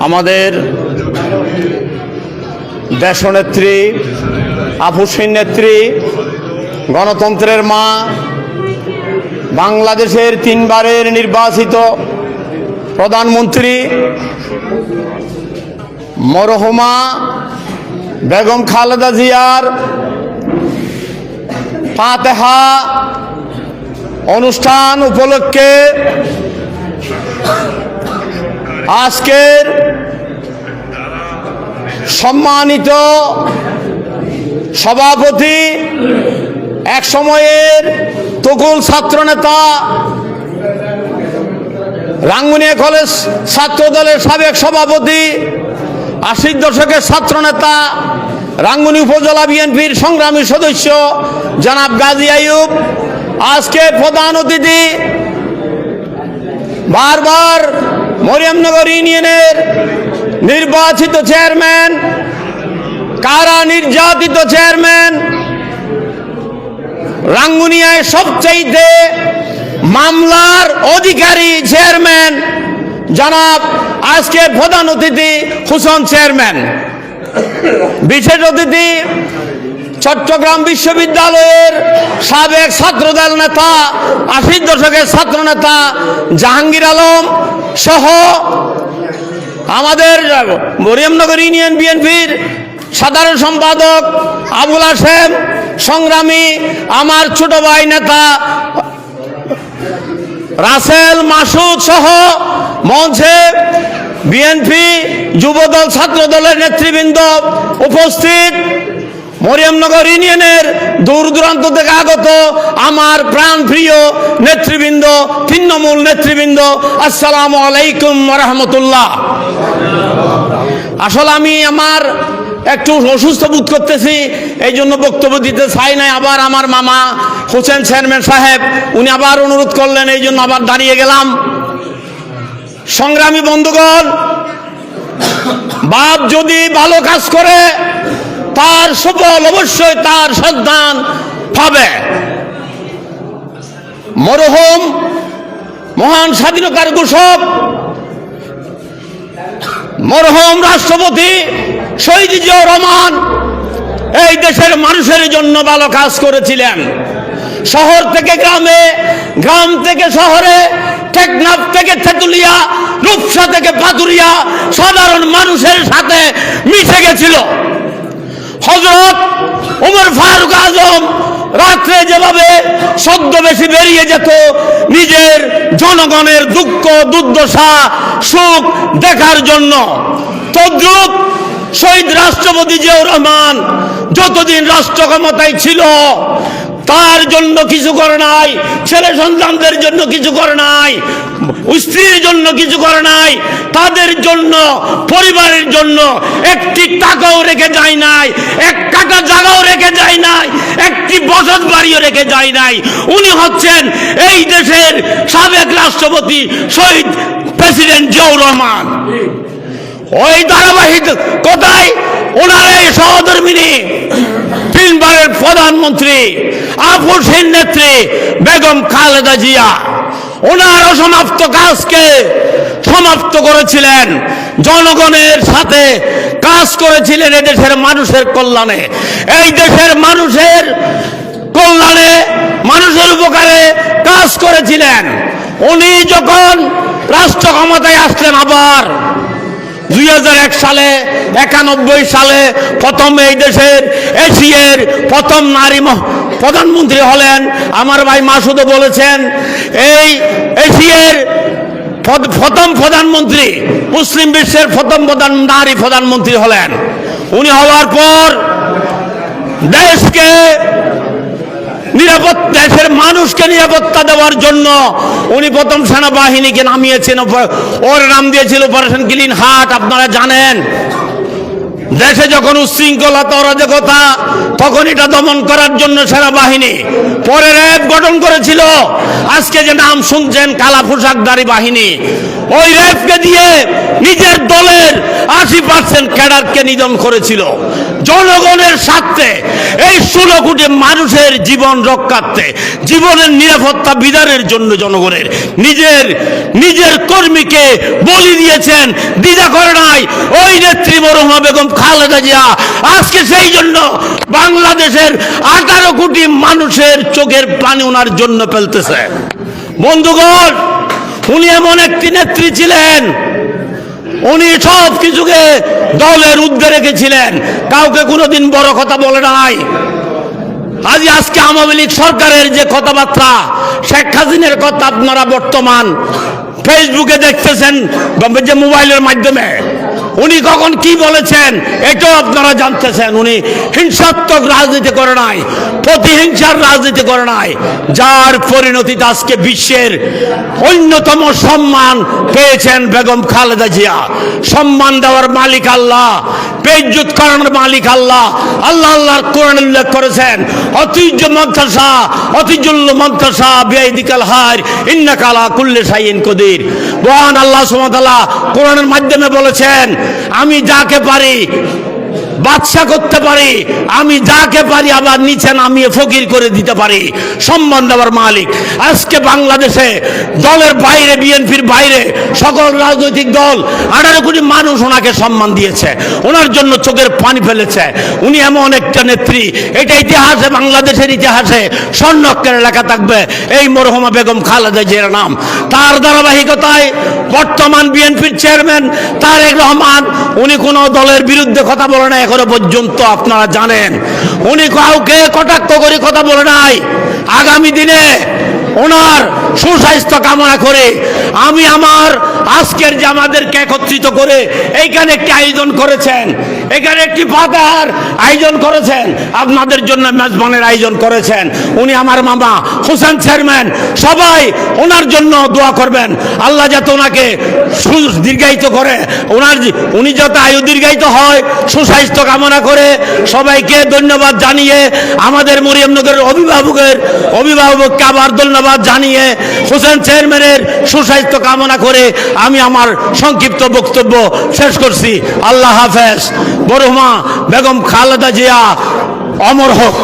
আমাদের দেশনেত্রী আফুসিন নেত্রী, গণতন্ত্রের মা, বাংলাদেশের 3 বারের নির্বাচিত প্রধানমন্ত্রী মরহুমা বেগম খালেদা জিয়ার ফাতেহা অনুষ্ঠান উপলক্ষে আজকের সম্মানিত সভাপতি, এক সময়ের তুকুল ছাত্রনেতা, রাঙ্গুনিয়া কলেজ ছাত্রদলের সাবেক সভাপতি, 80 দশকের ছাত্রনেতা, রাঙ্গুনি উপজেলা বিএনপির সংগ্রামী সদস্য জনাব গাজী আইয়ুব, আজকে প্রধান অতিথি বারবার মরিয়মনগর ইউনিয়নের নির্বাচিত চেয়ারম্যান, কারা নির্যাতিত চেয়ারম্যান, রাঙ্গুনিয়ায় সবচাইতে মামলার অধিকারী চেয়ারম্যান জনাব আজকে প্রধান অতিথি হুসন চেয়ারম্যান, বিশেষ অতিথি চট্টগ্রাম বিশ্ববিদ্যালয়ের সাবেক ছাত্রদল নেতা, 80 দশকের ছাত্র নেতা জাহাঙ্গীর আলম সহ আমাদের মরিয়মনগর ইউনিয়ন বিএনপির সাধারণ সম্পাদক আবুল হাশেম, সংগ্রামী আমার ছোট ভাই নেতা রাসেল মাসুদ সহ মঞ্চে বিএনপি যুবদল ছাত্রদলের নেতৃবৃন্দ উপস্থিত, মরিয়মনগর ইউনিয়নের দূর দূরান্ত থেকে আগত আমার প্রাণ প্রিয় নেতৃবৃন্দ, তৃণমূল নেতৃবৃন্দ, আসসালামু আলাইকুম ওয়া রাহমাতুল্লাহ। আসলে আমি আমার একটু অসুস্থ বোধ করতেছি, এই জন্য বক্তব্য দিতে চাই নাই। আবার আমার মামা হোসেন চেয়ারম্যান সাহেব উনি আবার অনুরোধ করলেন, এই জন্য আবার দাঁড়িয়ে গেলাম। সংগ্রামী বন্ধুগণ, বাপ যদি ভালো কাজ করে তার সফল অবশ্যই তার সন্তান পাবে। মরহুম মহান স্বাধীনতার ঘোষক মরহুম রাষ্ট্রপতি শহীদ জিয়াউর রহমান এই দেশের মানুষের জন্য ভালো কাজ করেছিলেন। শহর থেকে গ্রামে, গ্রাম থেকে শহরে, টেকনাফ থেকে তেতুলিয়া, রূপসা থেকে পাতুরিয়া সাধারণ মানুষের সাথে মিশে গেছিল। হযরত ওমর ফারুক আজম রাত্রে যেভাবে ছদ্মবেশে বেরিয়ে যেত নিজের জনগণের দুঃখ দুর্দশা সুখ দেখার জন্য, তদ্রূপ শহীদ রাষ্ট্রপতি জিয়াউর রহমান যতদিন রাষ্ট্র ক্ষমতায় ছিল তার জন্য কিছু করে নাই, ছেলে সন্তানদের জন্য কিছু করে নাই, স্ত্রীর জন্য কিছু করে নাই, তাদের জন্য পরিবারের জন্য একটি টাকাও রেখে যায় নাই, 1 কাঠা জায়গাও রেখে যায় নাই, একটি বসত বাড়িও রেখে যায় নাই। উনি হচ্ছেন এই দেশের সাবেক রাষ্ট্রপতি শহীদ প্রেসিডেন্ট জিয়াউর রহমান। ওই ধারাবাহিক কথায় ওনার এই সহধর্মিনী 3 বারের প্রধানমন্ত্রী আফুসিন নেত্রী বেগম খালেদা জিয়া ওনার অসমাপ্ত কাজকে সমাপ্ত করেছিলেন, জনগণের সাথে কাজ করেছিলেন, এদেশের মানুষের কল্যাণে, এই দেশের মানুষের কল্যাণে, মানুষের উপকারে কাজ করেছিলেন। উনি যখন রাষ্ট্র ক্ষমতায় আসলেন আবার 2001 সালে, 91 সালে প্রথম এই দেশের এশিয়ার প্রথম নারী প্রধানমন্ত্রী হলেন। আমার ভাই মাসুদও বলেছেন, এই এশিয়ার প্রথম প্রধানমন্ত্রী, মুসলিম বিশ্বের প্রথম নারী প্রধানমন্ত্রী হলেন। উনি হওয়ার পর দেশকে দেশের মানুষকে নিরাপত্তা দেওয়ার জন্য উনি প্রথম সেনাবাহিনীকে নামিয়েছেন, ওর নাম দিয়েছিল অপারেশন ক্লিন হার্ট। আপনারা জানেন, দেশে যখন উচ্ছৃঙ্খলতা অরাজকতা তখন এটা দমন করার জন্য সেনাবাহিনী, পরে র্যাব গঠন করেছিল, আজকে যে নাম শুনছেন কালা পোশাকধারী বাহিনী। ওই র্যাবকে দিয়ে নিজের দলের 80 90% ক্যাডারকে নিধন করেছিল জনগণের স্বার্থে। এই 16 কোটি মানুষের জীবন রক্ষার্থে, জীবনের নিরাপত্তা বিধানের জন্য জনগণের নিজের কর্মীকে বলি দিয়েছেন, দ্বিধা করে নাই ওই নেত্রী মরহুমা বেগম খালেদা জিয়া। আজকে সেই জন্য বাংলাদেশের 18 কোটি মানুষের চোখের পানি ওনার জন্য ফেলতেছে। বন্ধুগণ, উনি এমন একটি নেত্রী ছিলেন, উনি সব কিছুকে দলের ঊর্ধ্বে রেখেছিলেন, কাউকে কোনোদিন বড় কথা বলে নাই। আজকে আওয়ামী লীগ সরকারের যে কথাবার্তা, শেখ হাসিনার কথা আপনারা বর্তমান ফেসবুকে দেখতেছেন, যে মোবাইলের মাধ্যমে উনি কখন কি বলেছেন এটাও আপনারা জানতেছেন। উনি হিংসাত্মক রাজনীতি করে নাই, প্রতিহিংসার রাজনীতি করে নাই, যার পরিণতিতে আজকে বিশ্বের অন্যতম সম্মান পেয়েছেন বেগম খালেদা জিয়া। সম্মান দেওয়ার মালিক আল্লাহ, বেইজ্জত করানোর মালিক আল্লাহ। আল্লাহর কোরআন উল্লেখ করেছেন, অতিজুল্ল মন্তাসা বিয়াইদিকাল হার ইন্নাকা আলা কুল্লি শাইইন কদির। মহান আল্লাহ সুবহানাহু ওয়া তাআলা কোরআনের মাধ্যমে বলেছেন, আমি যাকে পারি বাদশা করতে পারি, আমি যাকে পারি আবার নিচে নামিয়ে ফকির করে দিতে পারি। সম্মান দেওয়ার মালিক। আজকে বাংলাদেশে দলের বাইরে, বিএনপির বাইরে সকল রাজনৈতিক দল 18 কোটি মানুষ ওনাকে সম্মান দিয়েছে, ওনার জন্য চোখের পানি ফেলেছে। উনি এমন একটা নেত্রী, এটা ইতিহাসে, বাংলাদেশের ইতিহাসে স্বর্ণাক্ষরে লেখা থাকবে এই মরহুমা বেগম খালেদা জিয়ার নাম। তার ধারাবাহিকতায় বর্তমান বিএনপির চেয়ারম্যান তারেক রহমান, উনি কোনো দলের বিরুদ্ধে কথা বলে না এখনো পর্যন্ত, আপনারা জানেন। উনি কাউকে কটাক্ষ করে কথা বলে নাই। আগামী দিনে ওনার সুস্বাস্থ্য কামনা করে আমি আমার আজকের যে আমাদেরকে একত্রিত করে এইখানে একটি আয়োজন করেছেন, এখানে একটি ফাতার আয়োজন করেছেন, আপনাদের জন্য মেজবানের আয়োজন করেছেন। উনি আমার মামা হোসেন চেয়ারম্যান, সবাই ওনার জন্য দোয়া করবেন, আল্লাহ যাতে ওনাকে দীর্ঘায়িত করে, উনি যাতে আয়ু দীর্ঘায়িত হয়, সুস্বাস্থ্য কামনা করে সবাইকে ধন্যবাদ জানিয়ে, আমাদের মরিয়মনগরের অভিভাবককে আবার ধন্যবাদ জানিয়ে, হোসেন চেয়ারম্যানের সুস্বাস্থ্য কামনা করে আমি আমার সংক্ষিপ্ত বক্তব্য শেষ করছি। আল্লাহ হাফেজ। মরহুমা বেগম খালেদা জিয়া অমর হোক।